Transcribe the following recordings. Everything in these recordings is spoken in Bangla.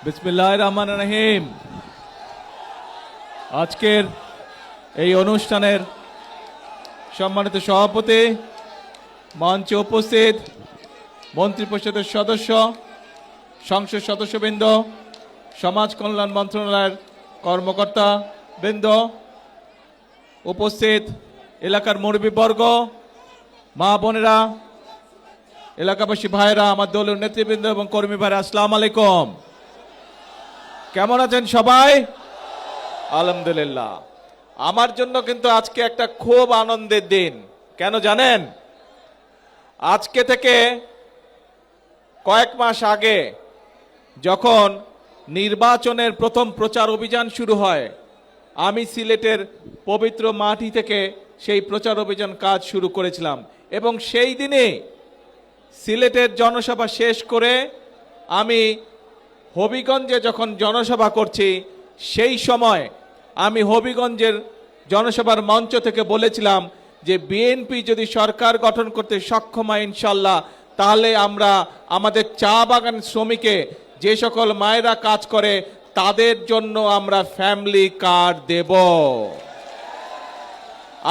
বিসমিল্লাহির রহমানির রহিম। আজকের এই অনুষ্ঠানের সম্মানিত সভাপতি, মঞ্চে উপস্থিত মন্ত্রিপরিষদের সদস্য, সংসদ সদস্যবৃন্দ, সমাজ কল্যাণ মন্ত্রণালয়ের কর্মকর্তা বৃন্দ, উপস্থিত এলাকার মুরব্বীবর্গ, মা বোনেরা, এলাকাবাসী ভাইরা, আমার দলীয় নেতৃবৃন্দ এবং কর্মী ভাইরা, আসসালামু আলাইকুম। কেমন আছেন সবাই? আলহামদুলিল্লাহ। আমার জন্য কিন্তু আজকে একটা খুব আনন্দের দিন। কেন জানেন? আজকে থেকে কয়েক মাস আগে যখন নির্বাচনের প্রথম প্রচার অভিযান শুরু হয়, আমি সিলেটের পবিত্র মাটি থেকে সেই প্রচার অভিযান কাজ শুরু করেছিলাম এবং সেই দিনে সিলেটের জনসভা শেষ করে আমি হবিগঞ্জে যখন জনসভা করছি, সেই সময় আমি হবিগঞ্জের জনসভার মঞ্চ থেকে বলেছিলাম যে বিএনপি যদি সরকার গঠন করতে সক্ষম হয় ইনশাল্লাহ, তাহলে আমরা আমাদের চা বাগান শ্রমিকে যে সকল মায়েরা কাজ করে তাদের জন্য আমরা ফ্যামিলি কার্ড দেব।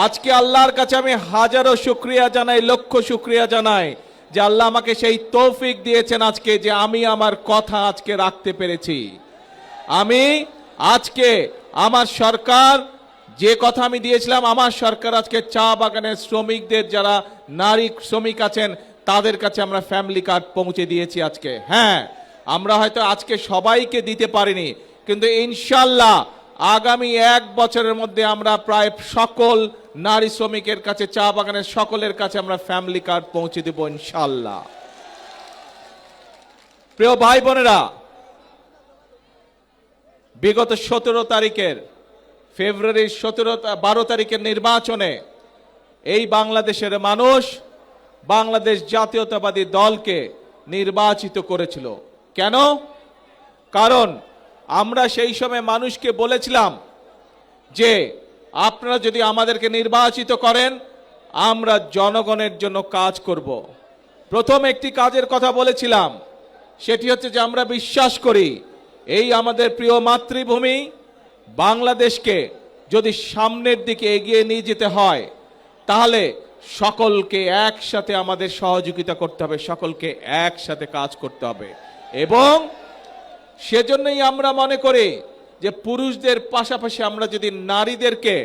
আজকে আল্লাহর কাছে আমি হাজারো শুকরিয়া জানাই, লক্ষ শুকরিয়া জানাই যে আল্লাহ আমাকে সেই তৌফিক দিয়েছেন আজকে, যে আমি আমার কথা আজকে রাখতে পেরেছি। আমি আজকে আমার সরকার যে কথা আমি দিয়েছিলাম, আমার সরকার আজকে চা বাগানের শ্রমিকদের, যারা নারী শ্রমিক আছেন, তাদের কাছে আমরা ফ্যামিলি কার্ড পৌঁছে দিয়েছি আজকে। হ্যাঁ, আমরা হয়তো আজকে সবাইকে দিতে পারিনি, কিন্তু ইনশাল্লাহ আগামী 1 বছরের মধ্যে আমরা প্রায় সকল নারী শ্রমিকের কাছে, চা বাগানের সকলের কাছে আমরা ফ্যামিলি কার্ড পৌঁছে দেব ইনশাল্লাহ। প্রিয় ভাই বোনেরা, বিগত 17 তারিখের ফেব্রুয়ারির 12 তারিখের নির্বাচনে এই বাংলাদেশের মানুষ বাংলাদেশ জাতীয়তাবাদী দলকে নির্বাচিত করেছিল। কেন? কারণ আমরা সেই সময় মানুষকে বলেছিলাম যে আপনারা যদি আমাদেরকে নির্বাচিত করেন, আমরা জনগণের জন্য কাজ করব। প্রথম একটি কাজের কথা বলেছিলাম, সেটি হচ্ছে যে আমরা বিশ্বাস করি এই আমাদের প্রিয় মাতৃভূমি বাংলাদেশকে যদি সামনের দিকে এগিয়ে নিয়ে যেতে হয়, তাহলে সকলকে একসাথে আমাদের সহযোগিতা করতে হবে, সকলকে একসাথে কাজ করতে হবে। এবং সেজন্যই আমরা মনে করি যে পুরুষদের পাশাপাশি আমরা যদি নারীদেরকে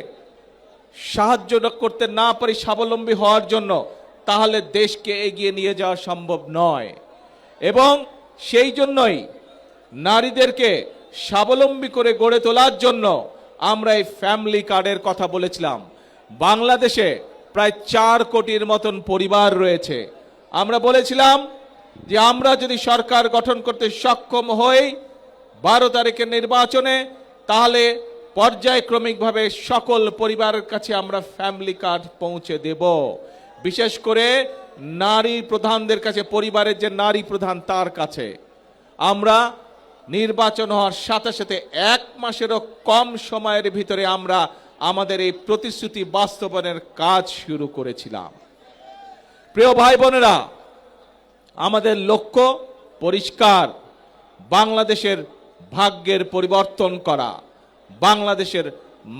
সাহায্য করতে না পারি স্বাবলম্বী হওয়ার জন্য, তাহলে দেশকে এগিয়ে নিয়ে যাওয়া সম্ভব নয়। এবং সেই জন্যই নারীদেরকে স্বাবলম্বী করে গড়ে তোলার জন্য আমরা এই ফ্যামিলি কার্ডের কথা বলেছিলাম। বাংলাদেশে প্রায় 4 কোটির মতন পরিবার রয়েছে। আমরা বলেছিলাম যে আমরা যদি সরকার গঠন করতে সক্ষম হই 12 তারিখের নির্বাচনে, তাহলে পর্যায়ক্রমিকভাবে সকল পরিবারের কাছে আমরা ফ্যামিলি কার্ড পৌঁছে দেব। বিশেষ করে নারী প্রধানদের কাছে, পরিবারের যে নারী প্রধান তার কাছে। আমরা নির্বাচন হওয়ার সাথে সাথে 1 মাসেরও কম সময়ের ভিতরে আমরা আমাদের এই প্রতিশ্রুতি বাস্তবায়নের কাজ শুরু করেছিলাম। প্রিয় ভাই বোনেরা, আমাদের লক্ষ্য পরিষ্কার, বাংলাদেশের ভাগ্যের পরিবর্তন করা, বাংলাদেশের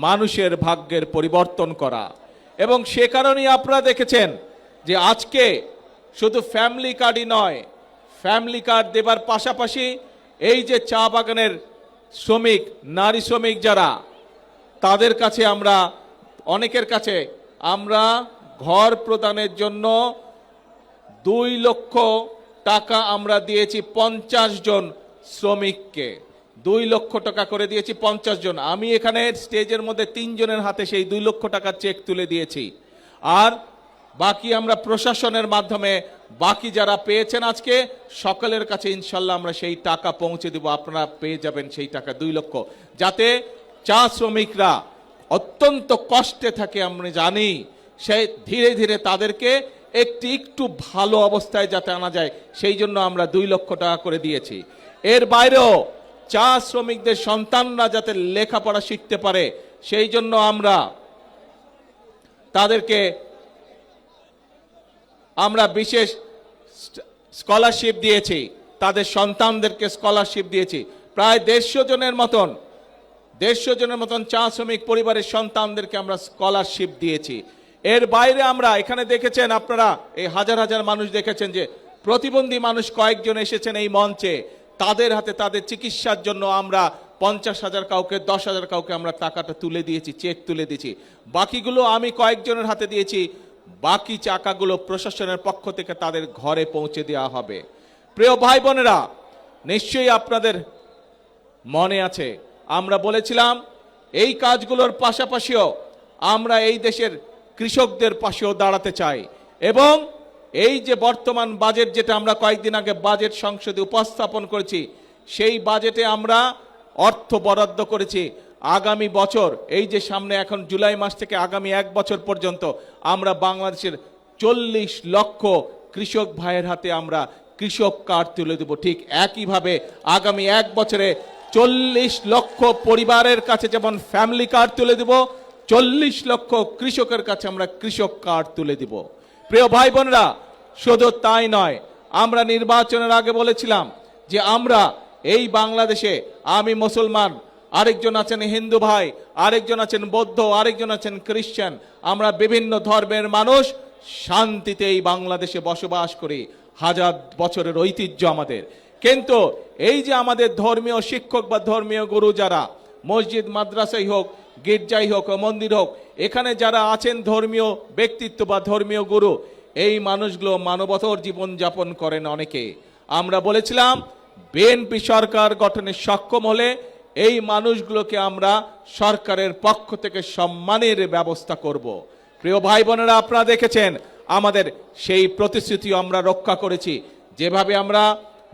মানুষের ভাগ্যের পরিবর্তন করা। এবং সে কারণেই আপনারা দেখেছেন যে আজকে শুধু ফ্যামিলি কার্ডই নয়, ফ্যামিলি কার্ড দেবার পাশাপাশি এই যে চা বাগানের শ্রমিক, নারী শ্রমিক যারা, তাদের কাছে আমরা, অনেকের কাছে আমরা ঘর প্রদানের জন্য 2 লক্ষ টাকা আমরা দিয়েছি 50 জন শ্রমিককে। 2 লক্ষ টাকা করে দিয়েছি 50 জন। আমি এখানে স্টেজের মধ্যে 3 জনের হাতে সেই 2 লক্ষ টাকার চেক তুলে দিয়েছি। আর বাকি আমরা প্রশাসনের মাধ্যমে বাকি যারা পেয়েছেন আজকে সকলের কাছে ইনশাল্লাহ আমরা সেই টাকা পৌঁছে দেব। আপনারা পেয়ে যাবেন সেই টাকা 2 লক্ষ, যাতে চা শ্রমিকরা অত্যন্ত কষ্টে থাকে, আমরা জানি, সেই ধীরে ধীরে তাদেরকে একটু ভালো অবস্থায় যাতে আনা যায়, সেই জন্য আমরা 2 লক্ষ টাকা করে দিয়েছি। এর বাইরেও চা শ্রমিকদের সন্তানরা যাতে লেখাপড়া শিখতে পারে, সেই জন্য আমরা তাদেরকে বিশেষ স্কলারশিপ দিয়েছি, তাদের সন্তানদেরকে স্কলারশিপ দিয়েছি। প্রায় 150 জনের মতন চা শ্রমিক পরিবারের সন্তানদেরকে আমরা স্কলারশিপ দিয়েছি। এর বাইরে আমরা এখানে দেখেছেন, আপনারা এই হাজার হাজার মানুষ দেখেছেন যে প্রতিবন্ধী মানুষ কয়েকজন এসেছেন এই মঞ্চে, তাদের হাতে তাদের চিকিৎসার জন্য আমরা 50,000 কাউকে, 10,000 কাউকে আমরা টাকাটা তুলে দিয়েছি, চেক তুলে দিয়েছি। বাকিগুলো আমি কয়েকজনের হাতে দিয়েছি, বাকি টাকাগুলো প্রশাসনের পক্ষ থেকে তাদের ঘরে পৌঁছে দেওয়া হবে। প্রিয় ভাই বোনেরা, নিশ্চয়ই আপনাদের মনে আছে আমরা বলেছিলাম এই কাজগুলোর পাশাপাশিও আমরা এই দেশের কৃষকদের পাশেও দাঁড়াতে চাই, এবং এই যে বর্তমান বাজেট যেটা আমরা কয়েকদিন আগে বাজেট সংসদে উপস্থাপন করেছি, সেই বাজেটে আমরা অর্থ বরাদ্দ করেছি আগামী বছর, এই যে সামনে এখন জুলাই মাস থেকে আগামী 1 বছর পর্যন্ত আমরা বাংলাদেশের 40 লক্ষ কৃষক ভাইয়ের হাতে আমরা কৃষক কার্ড তুলে দেব। ঠিক একইভাবে আগামী 1 বছরে 40 লক্ষ পরিবারের কাছে যেমন ফ্যামিলি কার্ড তুলে দেব, 40 লক্ষ কৃষকের কাছে আমরা কৃষক কার্ড তুলে দিব। প্রিয় ভাই বোনেরা, শুধু তাই নয়, আমরা নির্বাচনের আগে বলেছিলাম যে আমরা এই বাংলাদেশে, আমি মুসলমান, আরেকজন আছেন হিন্দু ভাই, আরেকজন আছেন বৌদ্ধ, আরেকজন আছেন খ্রিস্টান, আমরা বিভিন্ন ধর্মের মানুষ শান্তিতে এই বাংলাদেশে বসবাস করি, হাজার বছরের ঐতিহ্য আমাদের। কিন্তু এই যে আমাদের ধর্মীয় শিক্ষক বা ধর্মীয় গুরু যারা, মসজিদ মাদ্রাসাই হোক, গির্জাই হোক, মন্দির হোক, এখানে যারা আছেন ধর্মীয় ব্যক্তিত্ব বা ধর্মীয় গুরু, এই মানুষগুলো মানবতর জীবন যাপন করেন অনেকে। আমরা বলেছিলাম বিএনপি সরকার গঠনে সক্ষম হলে এই মানুষগুলোকে আমরা সরকারের পক্ষ থেকে সম্মানের ব্যবস্থা করব। প্রিয় ভাই বোনেরা, আপনারা দেখেছেন আমাদের সেই প্রতিশ্রুতি আমরা রক্ষা করেছি। যেভাবে আমরা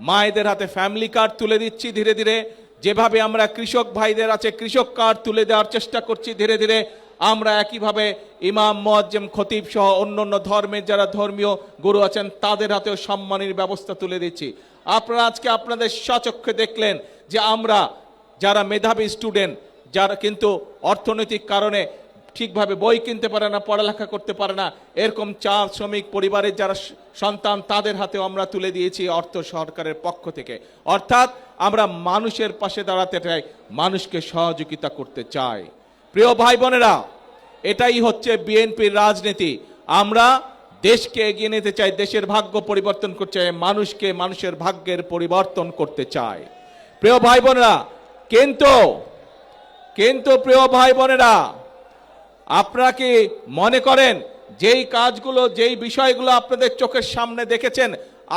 মায়েদের হাতে ফ্যামিলি কার্ড তুলে দিচ্ছি ধীরে ধীরে, যেভাবে আমরা কৃষক ভাইদের আছে কৃষক কার্ড তুলে দেওয়ার চেষ্টা করছি ধীরে ধীরে, আমরা একইভাবে ইমাম, মুয়াজ্জিম, খতিব সহ অন্যান্য ধর্মের যারা ধর্মীয় গুরু আছেন তাদের হাতেও সম্মানের ব্যবস্থা তুলে দিচ্ছি। আপনারা আজকে আপনাদের স্বচক্ষে দেখলেন যে আমরা যারা মেধাবী স্টুডেন্ট, যারা কিন্তু অর্থনৈতিক কারণে ঠিকভাবে বই কিনতে পারে না, পড়ালেখা করতে পারে না, এরকম চা শ্রমিক পরিবারের যারা সন্তান, তাদের হাতেও আমরা তুলে দিয়েছি অর্থ সরকারের পক্ষ থেকে। অর্থাৎ আমরা মানুষের পাশে দাঁড়াতে চাই, মানুষকে সহযোগিতা করতে চাই। প্রিয় ভাই বোনেরা, এটাই হচ্ছে বিএনপির রাজনীতি। আমরা দেশকে এগিয়ে নিতে চাই, দেশের ভাগ্য পরিবর্তন করতে চাই, মানুষকে মানুষের ভাগ্যের পরিবর্তন করতে চাই। প্রিয় ভাই বোনেরা, কিন্তু প্রিয় ভাই বোনেরা, আপনারা কি মনে করেন যেই কাজগুলো, যেই বিষয়গুলো আপনাদের চোখের সামনে দেখেছেন,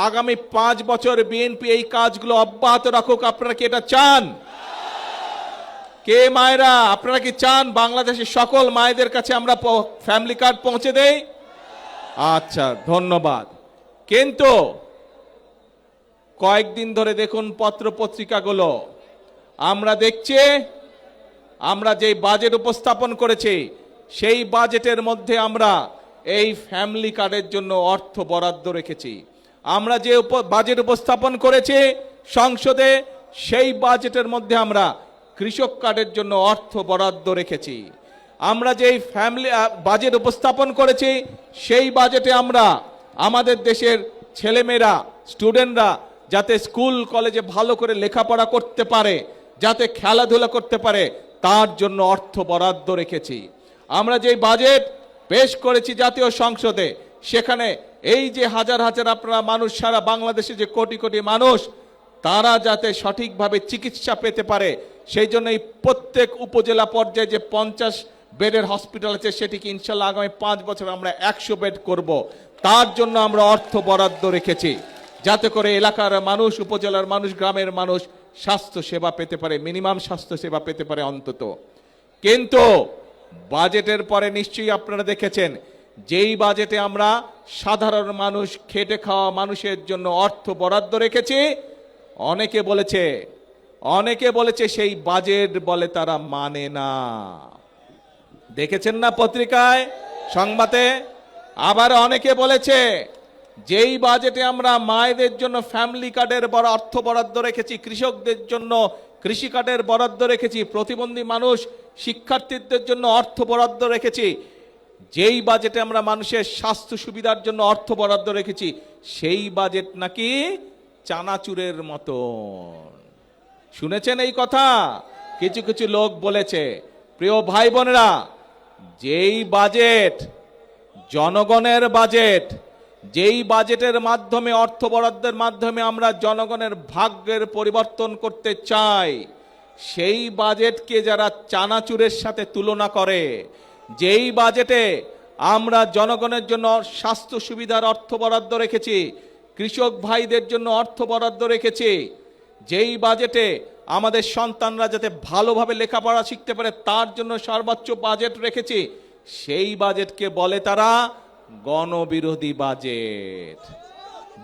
আগামী 5 বছর বিএনপি এই কাজগুলো অব্যাহত রাখুক? আপনারা কি এটা চান? কে মায়েরা, আপনারা কি চান বাংলাদেশের সকল মায়েদের কাছে আমরা ফ্যামিলি কার্ড পৌঁছে দেই? আচ্ছা, ধন্যবাদ। কিন্তু কয়েকদিন ধরে দেখুন পত্র পত্রিকাগুলো, আমরা দেখছি আমরা যেই বাজেট উপস্থাপন করেছি সেই বাজেটের মধ্যে আমরা এই ফ্যামিলি কার্ডের জন্য অর্থ বরাদ্দ রেখেছি। আমরা যে বাজেট উপস্থাপন করেছি সংসদে, সেই বাজেটের মধ্যে আমরা কৃষক কার্ডের জন্য অর্থ বরাদ্দ রেখেছি। আমরা যেই ফ্যামিলি বাজেট উপস্থাপন করেছি সেই বাজেটে আমরা আমাদের দেশের ছেলেমেয়েরা, স্টুডেন্টরা যাতে স্কুল কলেজে ভালো করে লেখাপড়া করতে পারে, যাতে খেলাধুলা করতে পারে, তার জন্য অর্থ বরাদ্দ রেখেছি। আমরা যেই বাজেট পেশ করেছি জাতীয় সংসদে, সেখানে এই যে হাজার হাজার আপনারা মানুষ, সারা বাংলাদেশে যে কোটি কোটি মানুষ, তারা যাতে সঠিকভাবে চিকিৎসা পেতে পারে, সেই জন্য এই প্রত্যেক উপজেলা পর্যায়ে যে 50 বেডের হসপিটাল আছে, সেটিকে ইনশাল্লাহ আগামী 5 বছর আমরা 100 বেড করব। তার জন্য আমরা অর্থ বরাদ্দ রেখেছি, যাতে করে এলাকার মানুষ, উপজেলার মানুষ, গ্রামের মানুষ স্বাস্থ্য সেবা পেতে পারে, মিনিমাম স্বাস্থ্য সেবা পেতে পারে অন্তত। কিন্তু বাজেটের পরে নিশ্চয়ই আপনারা দেখেছেন, যেই বাজেটে আমরা সাধারণ মানুষ, খেটে খাওয়া মানুষের জন্য অর্থ বরাদ্দ রেখেছি, অনেকে বলেছে সেই বাজেট বলে তারা মানে না। দেখেছেন না পত্রিকায়, সংবাদে? আবার অনেকে বলেছে যেই বাজেটে আমরা মায়েদের জন্য ফ্যামিলি কার্ডের বড় অর্থ বরাদ্দ রেখেছি, কৃষকদের জন্য কৃষি কার্ডের বরাদ্দ রেখেছি, প্রতিবন্ধী মানুষ, শিক্ষার্থীদের জন্য অর্থ বরাদ্দ রেখেছি, যেই বাজেটে আমরা মানুষের স্বাস্থ্য সুবিধার জন্য অর্থ বরাদ্দ রেখেছি, সেই বাজেট নাকি চানাচুরের মতন। শুনেছেন এই কথা? কিছু কিছু লোক বলেছে। প্রিয় ভাই বোনেরা, যেই বাজেট জনগণের বাজেট, যেই বাজেটের মাধ্যমে অর্থ বরাদ্দের মাধ্যমে আমরা জনগণের ভাগ্যের পরিবর্তন করতে চাই, সেই বাজেটকে যারা চানাচুরের সাথে তুলনা করে, যেই বাজেটে আমরা জনগণের জন্য স্বাস্থ্য সুবিধার অর্থ বরাদ্দ রেখেছি, কৃষক ভাইদের জন্য অর্থ বরাদ্দ রেখেছি, যেই বাজেটে আমাদের সন্তানরা যাতে ভালোভাবে লেখাপড়া শিখতে পারে তার জন্য সর্বোচ্চ বাজেট রেখেছি, সেই বাজেটকে বলে তারা গণবিরোধী বাজেট।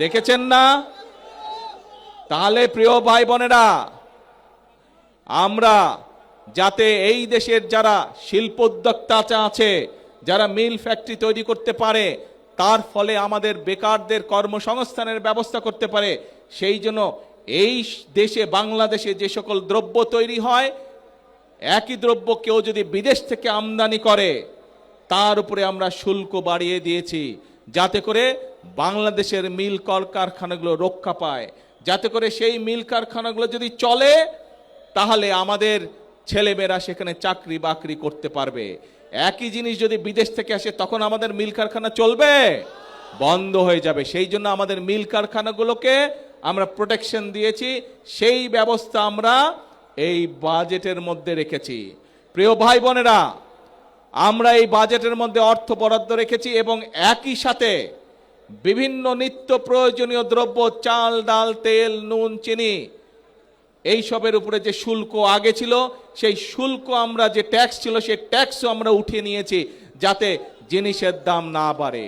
দেখেছেন না? তাহলে প্রিয় ভাই বোনেরা, আমরা যাতে এই দেশের যারা শিল্পোদ্যোক্তা আছে, যারা মিল ফ্যাক্টরি তৈরি করতে পারে, তার ফলে আমাদের বেকারদের কর্মসংস্থানের ব্যবস্থা করতে পারে, সেই জন্য এই দেশে বাংলাদেশে যে সকল দ্রব্য তৈরি হয়, একই দ্রব্য কেউ যদি বিদেশ থেকে আমদানি করে তার উপরে আমরা শুল্ক বাড়িয়ে দিয়েছি, যাতে করে বাংলাদেশের মিল কারখানাগুলো রক্ষা পায়, যাতে করে সেই মিল কারখানাগুলো যদি চলে তাহলে আমাদের ছেলেমেয়েরা সেখানে চাকরি বাকরি করতে পারবে। একই জিনিস যদি বিদেশ থেকে আসে তখন আমাদের মিল কারখানা চলবে? বন্ধ হয়ে যাবে। সেই জন্য আমাদের মিল কারখানাগুলোকে আমরা প্রোটেকশন দিয়েছি, সেই ব্যবস্থা আমরা এই বাজেটের মধ্যে রেখেছি। প্রিয় ভাই বোনেরা, আমরা এই বাজেটের মধ্যে অর্থ বরাদ্দ রেখেছি এবং একই সাথে বিভিন্ন নিত্য প্রয়োজনীয় দ্রব্য, চাল, ডাল, তেল, নুন, চিনি, এই সবের উপরে যে শুল্ক আগে ছিল, সেই শুল্ক আমরা, যে ট্যাক্স ছিল সেই ট্যাক্সও আমরা উঠিয়ে নিয়েছি, যাতে জিনিসের দাম না বাড়ে।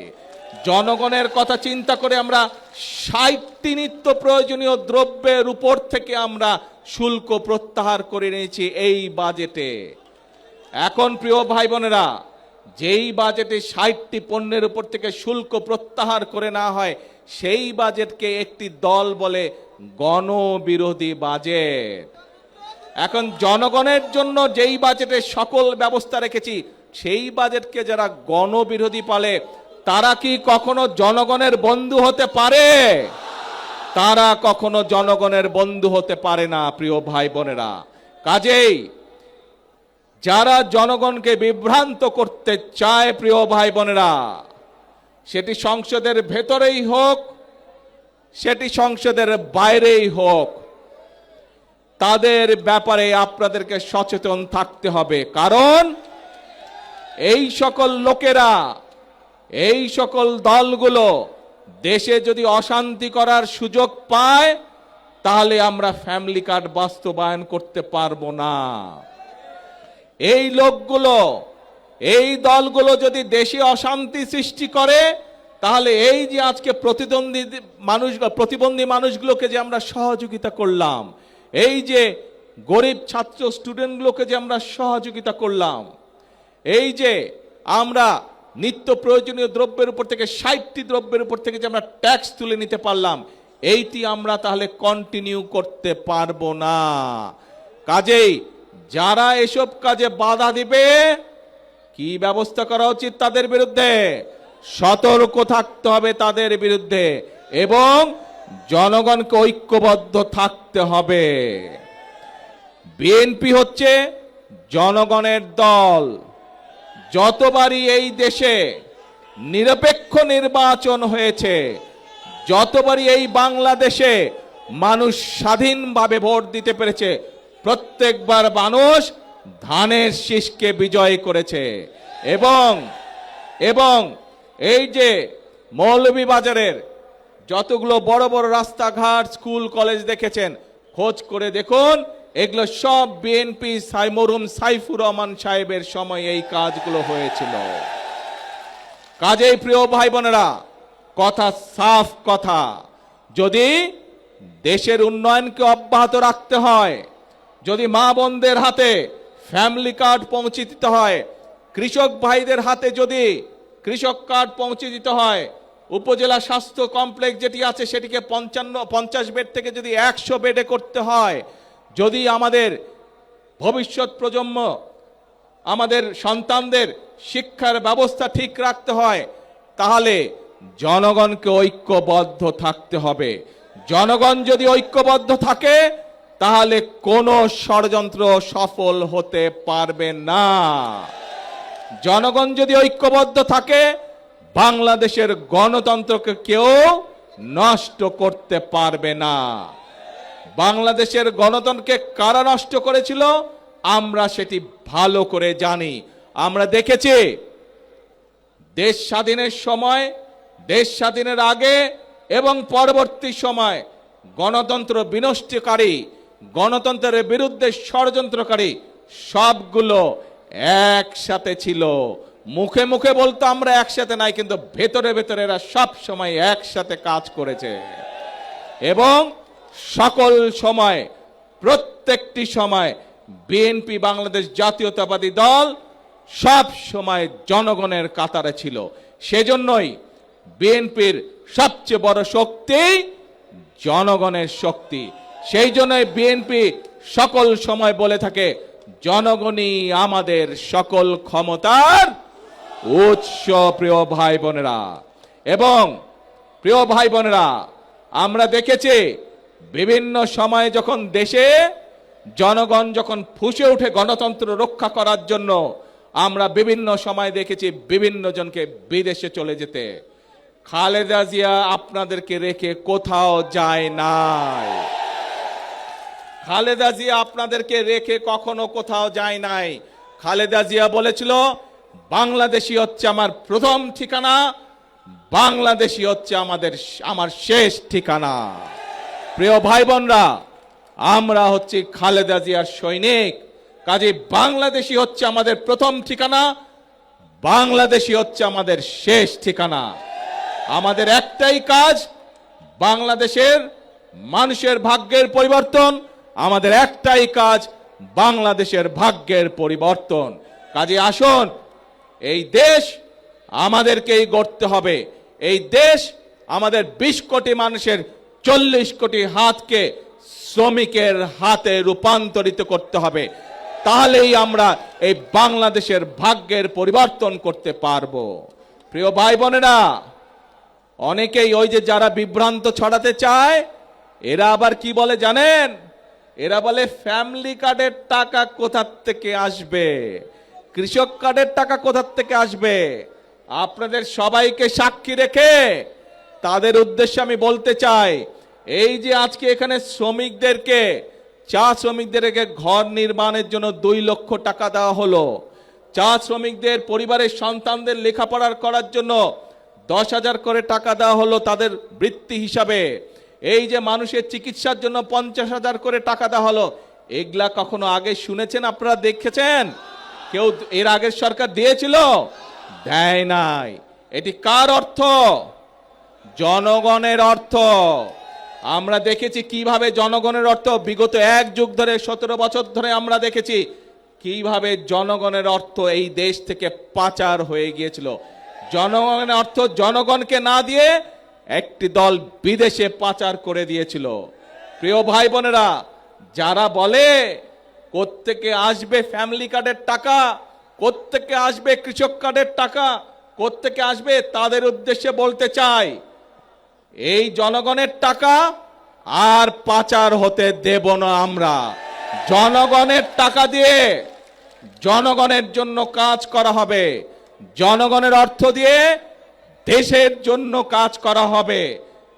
জনগণের কথা চিন্তা করে আমরা 60টি নিত্য প্রয়োজনীয় দ্রব্যের উপর থেকে আমরা শুল্ক প্রত্যাহার করে নিয়েছি এই বাজেটে। এখন প্রিয় ভাই বোনেরা, যেই বাজেটে 60টি পণ্যের উপর থেকে শুল্ক প্রত্যাহার করে না হয়, সেই বাজেটকে একটি দল বলে গণবিরোধী বাজেট। এখন জনগণের জন্য যেই বাজেটে সকল ব্যবস্থা রেখেছি, সেই বাজেটকে যারা গণবিরোধী বলে, তারা কি কখনো জনগণের বন্ধু হতে পারে? তারা কখনো জনগণের বন্ধু হতে পারে না প্রিয় ভাই বোনেরা। কাজেই যারা জনগণকে বিভ্রান্ত করতে চায় প্রিয় ভাই বোনেরা, সেটি সংসদের ভেতরেই হোক, সেটি সংসদের বাইরেই হোক, তাদের ব্যাপারে আপনাদেরকে সচেতন থাকতে হবে। কারণ এই সকল লোকেরা, এই সকল দলগুলো দেশে যদি অশান্তি করার সুযোগ পায়, তাহলে আমরা ফ্যামিলি কার্ড বাস্তবায়ন করতে পারবো না। এই লোকগুলো, এই দলগুলো যদি দেশে অশান্তি সৃষ্টি করে, তাহলে এই যে আজকে প্রতিবন্ধী মানুষগুলোকে যে আমরা সহযোগিতা করলাম, এই যে গরিব ছাত্র স্টুডেন্টগুলোকে যে আমরা সহযোগিতা করলাম, এই যে আমরা নিত্য প্রয়োজনীয় দ্রব্যের উপর থেকে 60টি দ্রব্যের উপর থেকে যে আমরা ট্যাক্স তুলে নিতে পারলাম, এইটি আমরা তাহলে কন্টিনিউ করতে পারবো না। কাজেই যারা এসব কাজে বাধা দিবে, কি ব্যবস্থা করা উচিত তাদের বিরুদ্ধে? সতর্ক থাকতে হবে তাদের বিরুদ্ধে এবং জনগণকে ঐক্যবদ্ধ থাকতে হবে। বিএনপি হচ্ছে জনগণের দল। যতবারই এই দেশে নিরপেক্ষ নির্বাচন হয়েছে, যতবারই এই বাংলাদেশে মানুষ স্বাধীনভাবে ভোট দিতে পেরেছে, প্রত্যেকবার মানুষ ধানের শীষকে বিজয় করেছে। এবং এই যে মৌলভীবাজারের যতগুলো বড় বড় রাস্তাঘাট, স্কুল, কলেজ দেখেছেন, খোঁজ করে দেখুন, এগুলো সব বিএনপি মরহুম সাইফুর রহমান সাহেবের সময় এই কাজগুলো হয়েছিল। কাজেই প্রিয় ভাই বোনেরা, কথা সাফ কথা, যদি দেশের উন্নয়নকে অব্যাহত রাখতে হয়, যদি মা বোনদের হাতে ফ্যামিলি কার্ড পৌঁছে দিতে হয়, কৃষক ভাইদের হাতে যদি কৃষক কার্ড পৌঁছে দিতে হয়, উপজেলা স্বাস্থ্য কমপ্লেক্স যেটি আছে সেটিকে 50 বেড থেকে যদি 100 বেডে করতে হয়, যদি আমাদের ভবিষ্যৎ প্রজন্ম, আমাদের সন্তানদের শিক্ষার ব্যবস্থা ঠিক রাখতে হয়, তাহলে জনগণকে ঐক্যবদ্ধ থাকতে হবে। জনগণ যদি ঐক্যবদ্ধ থাকে, তাহলে কোনো ষড়যন্ত্র সফল হতে পারবে না। জনগণ যদি ঐক্যবদ্ধ থাকে, বাংলাদেশের গণতন্ত্রকে কেউ নষ্ট করতে পারবে না। বাংলাদেশের গণতন্ত্রকে কারা নষ্ট করেছিল আমরা সেটি ভালো করে জানি। আমরা দেখেছি দেশ স্বাধীনের সময়, দেশ স্বাধীনের আগে এবং পরবর্তী সময় গণতন্ত্র বিনষ্টকারী, গণতন্ত্রের বিরুদ্ধে ষড়যন্ত্রকারী সবগুলো একসাথে ছিল। মুখে মুখে বলতো আমরা একসাথে নাই, কিন্তু ভেতরে ভেতরে এরা সব সময় একসাথে কাজ করেছে এবং সকল সময়, প্রত্যেকটি সময় বিএনপি বাংলাদেশ জাতীয়তাবাদী দল সব সময় জনগণের কাতারে ছিল। সেজন্যই বিএনপির সবচেয়ে বড় শক্তি জনগণের শক্তি। সেই জন্যই বিএনপি সকল সময় বলে থাকে জনগণই আমাদের সকল ক্ষমতার উৎস। প্রিয় ভাই বোনেরা এবং প্রিয় ভাই বোনেরা, আমরা দেখেছি বিভিন্ন সময় যখন দেশে জনগণ যখন ফুঁসে উঠে গণতন্ত্র রক্ষা করার জন্য, আমরা বিভিন্ন সময় দেখেছি বিভিন্ন জনকে বিদেশে চলে যেতে। খালেদা জিয়া আপনাদেরকে রেখে কোথাও যায় নাই। খালেদা জিয়া আপনাদেরকে রেখে কখনো কোথাও যায় নাই। খালেদা জিয়া বলেছিল বাংলাদেশী হচ্ছে আমার প্রথম ঠিকানা, বাংলাদেশী হচ্ছে আমার শেষ ঠিকানা। প্রিয় ভাই বোনরা, আমরা হচ্ছি খালেদা জিয়ার সৈনিক। কাজে বাংলাদেশী হচ্ছে আমাদের প্রথম ঠিকানা, বাংলাদেশী হচ্ছে আমাদের শেষ ঠিকানা। আমাদের একটাই কাজ, বাংলাদেশের মানুষের ভাগ্যের পরিবর্তন। আমাদের একটাই কাজ, বাংলাদেশের ভাগ্যের পরিবর্তন। কাজে আসুন, এই দেশ আমাদেরকেই গড়তে হবে। এই দেশ আমাদের 20 কোটি মানুষের 40 কোটি হাতকে শ্রমিকের হাতে রূপান্তরিত করতে হবে। তাহলেই আমরা এই বাংলাদেশের ভাগ্যের পরিবর্তন করতে পারবো। প্রিয় ভাই বোনেরা, অনেকেই ওই যে যারা বিভ্রান্ত ছড়াতে চায়, এরা আবার কি বলে জানেন? এরা বলে ফ্যামিলি কার্ডের টাকা কোথা থেকে আসবে, কৃষক কার্ডের টাকা কোথা থেকে আসবে। আপনাদের সবাইকে সাক্ষী রেখে তাদের উদ্দেশ্যে আমি বলতে চাই, এই যে আজকে এখানে শ্রমিকদেরকে, চা শ্রমিকদেরকে ঘর নির্মাণের জন্য 2 লক্ষ টাকা দেওয়া হলো। চা শ্রমিকদের পরিবারের সন্তানদের লেখাপড়া করার জন্য 10,000 করে টাকা দেওয়া হলো তাদের বৃত্তি হিসাবে। এই যে মানুষের চিকিৎসার জন্য 50,000 করে টাকা দেওয়া হলো। এগুলা কখনো আগে শুনেছেন? আপনারা দেখেছেন? কেউ এর আগের সরকার দিয়েছিল? দেয় নাই। এটি কার অর্থ? জনগণের অর্থ। আমরা দেখেছি কিভাবে জনগণের অর্থ বিগত 1 যুগ ধরে, 17 বছর ধরে আমরা দেখেছি কিভাবে জনগণের অর্থ এই দেশ থেকে পাচার হয়ে গিয়েছিল। জনগণের অর্থ জনগণকে না দিয়ে একটি দল বিদেশে পাচার করে দিয়েছিল। প্রিয় ভাই বোনেরা, যারা বলে কোত্থেকে আসবে ফ্যামিলি কার্ডের টাকা, কোত্থেকে আসবে কৃষক কার্ডের টাকা, কোত্থেকে আসবে, তাদের উদ্দেশ্যে বলতে চাই, এই জনগণের টাকা আর পাচার হতে দেব না আমরা। জনগণের টাকা দিয়ে জনগণের জন্য কাজ করা হবে, জনগণের অর্থ দিয়ে দেশের জন্য কাজ করা হবে,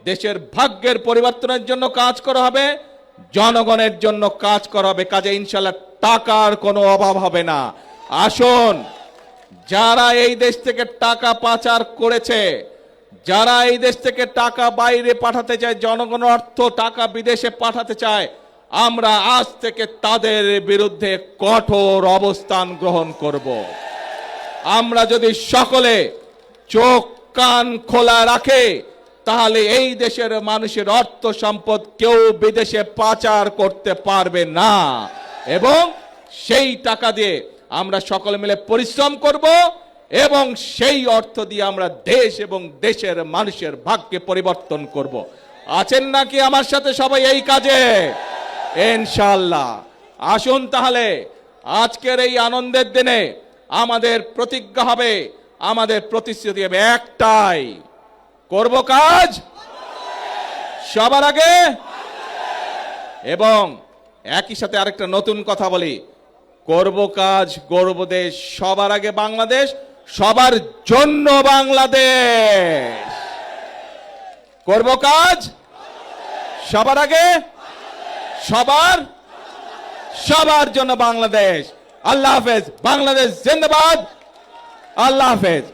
দেশের ভাগ্যের পরিবর্তনের জন্য কাজ করা হবে, জনগণের জন্য কাজ করা হবে। কাজে ইনশাআল্লাহ টাকার কোনো অভাব হবে না। আসুন, যারা এই দেশ থেকে টাকা পাচার করেছে, যারা এই দেশ থেকে টাকা বাইরে পাঠাতে চায়, জনগণের অর্থ টাকা বিদেশে পাঠাতে চায়, আমরা আজ থেকে তাদের বিরুদ্ধে কঠোর অবস্থান গ্রহণ করব। আমরা যদি সকলে চোখ কান খোলা রাখে, তাহলে এই দেশের মানুষের অর্থ সম্পদ কেউ বিদেশে পাচার করতে পারবে না। এবং সেই টাকা দিয়ে আমরা সকলে মিলে পরিশ্রম করব এবং সেই অর্থ দিয়ে আমরা দেশ এবং দেশের মানুষের ভাগ্যে পরিবর্তন করব। আছেন নাকি আমার সাথে সবাই এই কাজে? ইনশাআল্লাহ। আসুন তাহলে আজকের এই আনন্দের দিনে আমাদের প্রতিজ্ঞা হবে, আমাদের প্রতিশ্রুতি হবে একটাই, করব কাজ সবার আগে এবং একই সাথে আরেকটা নতুন কথা বলি, করব কাজ গর্ব দেশ, সবার আগে বাংলাদেশ, সবার জন্য বাংলাদেশ। করব কাজ সবার আগে, সবার জন্য বাংলাদেশ। আল্লাহ হাফেজ। বাংলাদেশ জিন্দাবাদ। আল্লাহ হাফেজ।